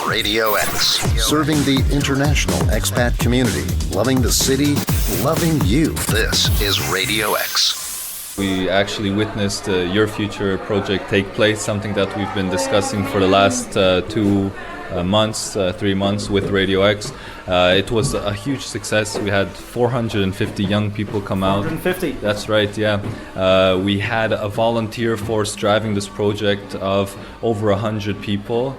Radio X, serving the international expat community, loving the city, loving you. This is Radio X. We actually witnessed Your Future project take place, something that we've been discussing for the last 3 months with RadioX. It was a huge success. We had 450 young people come out. 450? That's right, yeah. We had a volunteer force driving this project of over 100 people,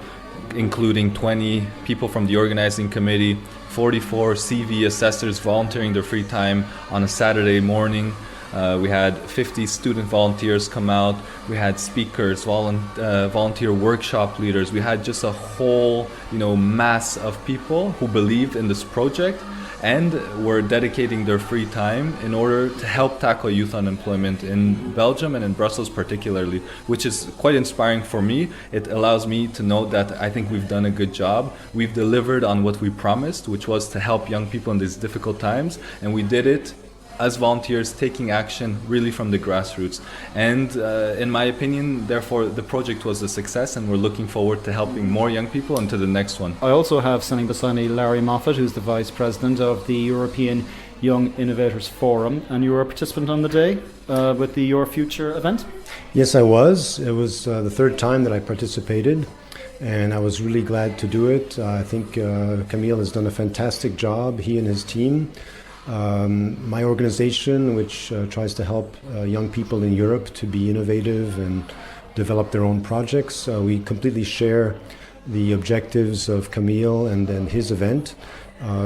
including 20 people from the organizing committee, 44 CV assessors volunteering their free time on a Saturday morning. We had 50 student volunteers come out. We had speakers, volunteer workshop leaders. We had just a whole, mass of people who believed in this project and were dedicating their free time in order to help tackle youth unemployment in Belgium and in Brussels particularly, which is quite inspiring for me. It allows me to know that I think we've done a good job. We've delivered on what we promised, which was to help young people in these difficult times, and we did it as volunteers, taking action really from the grassroots. And in my opinion, therefore, the project was a success, and we're looking forward to helping more young people into the next one. I also have standing beside me Larry Moffett, who's the Vice President of the European Young Innovators Forum, and you were a participant on the day with the Your Future event? Yes, I was. It was the third time that I participated, and I was really glad to do it. I think Kamil has done a fantastic job, he and his team. My organization, which tries to help young people in Europe to be innovative and develop their own projects, we completely share the objectives of Kamil and his event.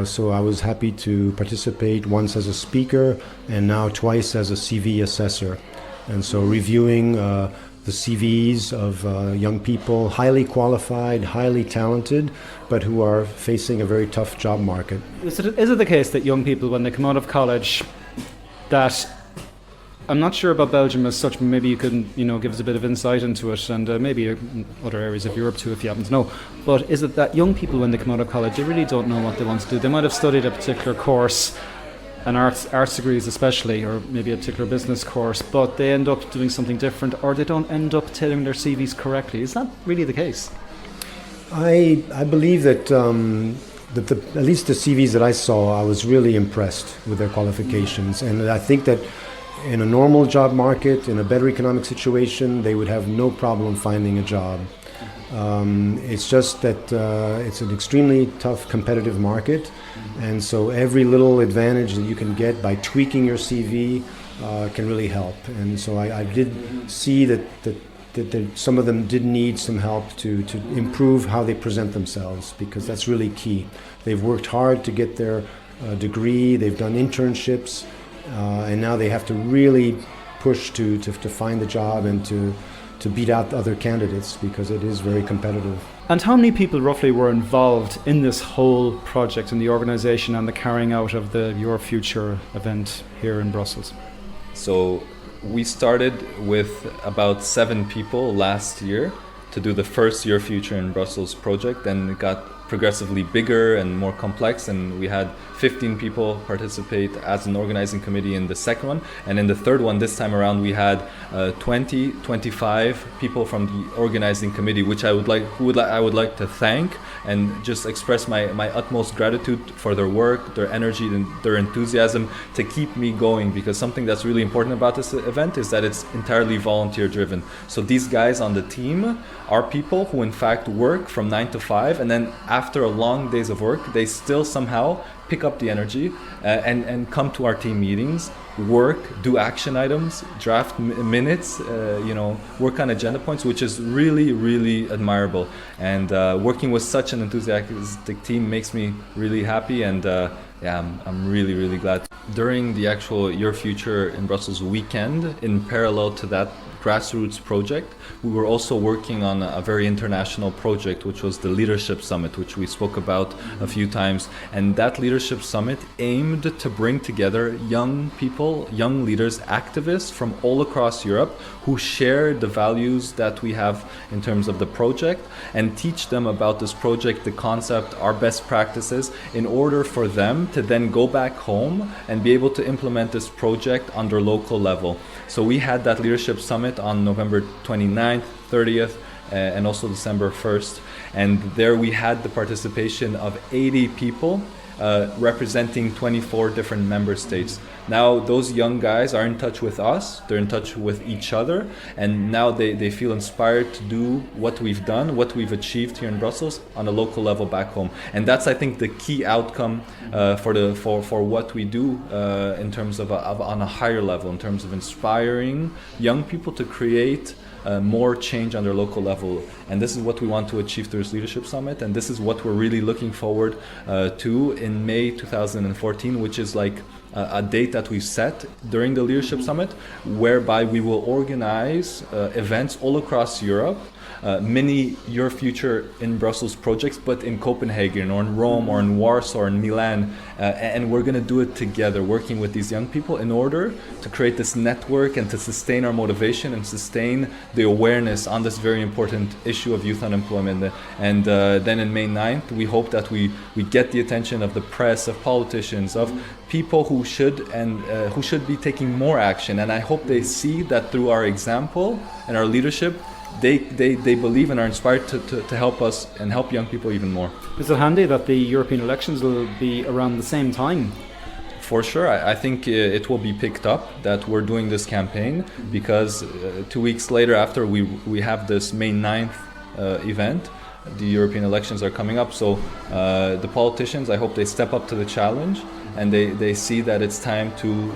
So I was happy to participate once as a speaker and now twice as a CV assessor. And so reviewing the CVs of young people, highly qualified, highly talented, but who are facing a very tough job market. Is it the case that young people, when they come out of college, that I'm not sure about Belgium as such, but maybe you can, give us a bit of insight into it, and maybe other areas of Europe too, if you happen to know. But is it that young people, when they come out of college, they really don't know what they want to do? They might have studied a particular course, an arts degrees especially, or maybe a particular business course, but they end up doing something different, or they don't end up tailoring their CVs correctly. Is that really the case? I believe that at least the CVs that I saw, I was really impressed with their qualifications, and I think that in a normal job market, in a better economic situation, they would have no problem finding a job. It's just that it's an extremely tough competitive market, and so every little advantage that you can get by tweaking your CV can really help. And so I did see that some of them did need some help to improve how they present themselves, because that's really key. They've worked hard to get their degree, they've done internships, and now they have to really push to find the job and to beat out other candidates, because it is very competitive. And how many people roughly were involved in this whole project, in the organisation and the carrying out of the Your Future event here in Brussels? So we started with about 7 people last year to do the first Your Future in Brussels project, and it got progressively bigger and more complex, and we had 15 people participate as an organizing committee in the second one, and in the third one this time around we had 25 people from the organizing committee, which I would like to thank and just express my utmost gratitude for their work, their energy, and their enthusiasm to keep me going, because something that's really important about this event is that it's entirely volunteer driven. So these guys on the team are people who in fact work from 9 to 5, and then after a long days of work, they still somehow pick up the energy and come to our team meetings, work, do action items, draft minutes, work on agenda points, which is really, really admirable. And working with such an enthusiastic team makes me really happy, and I'm really, really glad. During the actual Your Future in Brussels weekend, in parallel to that grassroots project, we were also working on a very international project, which was the Leadership Summit, which we spoke about a few times. And that Leadership Summit aimed to bring together young people, young leaders, activists from all across Europe who share the values that we have in terms of the project, and teach them about this project, the concept, our best practices, in order for them to then go back home and be able to implement this project on their local level. So we had that Leadership Summit on November 29th, 30th, and also December 1st. And there we had the participation of 80 people representing 24 different member states. Now those young guys are in touch with us, they're in touch with each other, and now they feel inspired to do what we've done, what we've achieved here in Brussels on a local level back home. And that's, I think, the key outcome for what we do in terms of on a higher level, in terms of inspiring young people to create more change on their local level. And this is what we want to achieve through this Leadership Summit, and this is what we're really looking forward to in May 2014, which is like a date that we've set during the Leadership Summit, whereby we will organize events all across Europe, many Your Future in Brussels projects, but in Copenhagen or in Rome or in Warsaw or in Milan, and we're going to do it together, working with these young people in order to create this network and to sustain our motivation and sustain the awareness on this very important issue of youth unemployment. And then in May 9th, we hope that we get the attention of the press, of politicians, of people who should be taking more action. And I hope they see that through our example and our leadership, they believe and are inspired to help us and help young people even more. Is it handy that the European elections will be around the same time? For sure, I think it will be picked up that we're doing this campaign, because 2 weeks later, after we have this May 9th event, the European elections are coming up. So the politicians, I hope they step up to the challenge, and they see that it's time to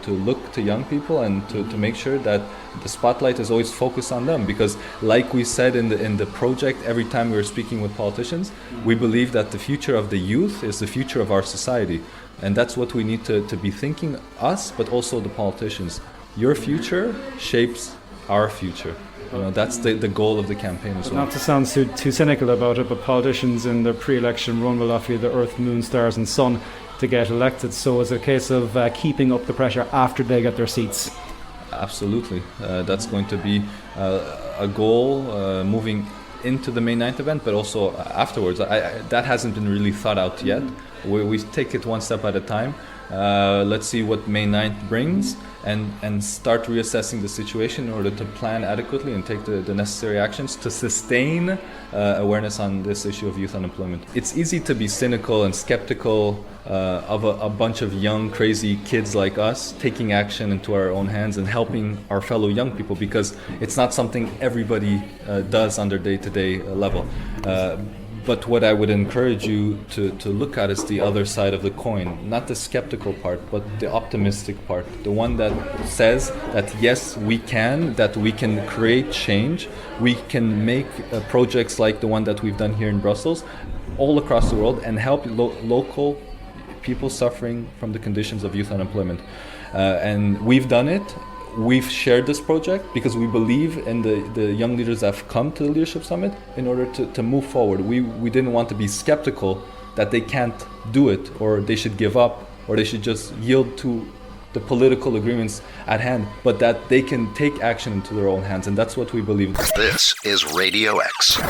look to young people and to make sure that the spotlight is always focused on them. Because like we said in the project, every time we were speaking with politicians, we believe that the future of the youth is the future of our society. And that's what we need to be thinking, us, but also the politicians. Your future shapes our future. You know, that's the goal of the campaign as well. Not to sound too cynical about it, but politicians in their pre-election run will offer you the earth, moon, stars and sun to get elected. So it's a case of keeping up the pressure after they get their seats. Absolutely. That's going to be a goal moving into the May 9th event, but also afterwards. That hasn't been really thought out yet. We take it one step at a time. Let's see what May 9th brings, and start reassessing the situation in order to plan adequately and take the necessary actions to sustain awareness on this issue of youth unemployment. It's easy to be cynical and skeptical of a bunch of young, crazy kids like us taking action into our own hands and helping our fellow young people, because it's not something everybody does on their day-to-day level. But what I would encourage you to look at is the other side of the coin, not the skeptical part, but the optimistic part, the one that says that yes, we can create change, we can make projects like the one that we've done here in Brussels all across the world and help local people suffering from the conditions of youth unemployment. And we've done it. We've shared this project because we believe in the young leaders that have come to the Leadership Summit in order to move forward. We didn't want to be skeptical that they can't do it, or they should give up, or they should just yield to the political agreements at hand, but that they can take action into their own hands. And that's what we believe. This is Radio X.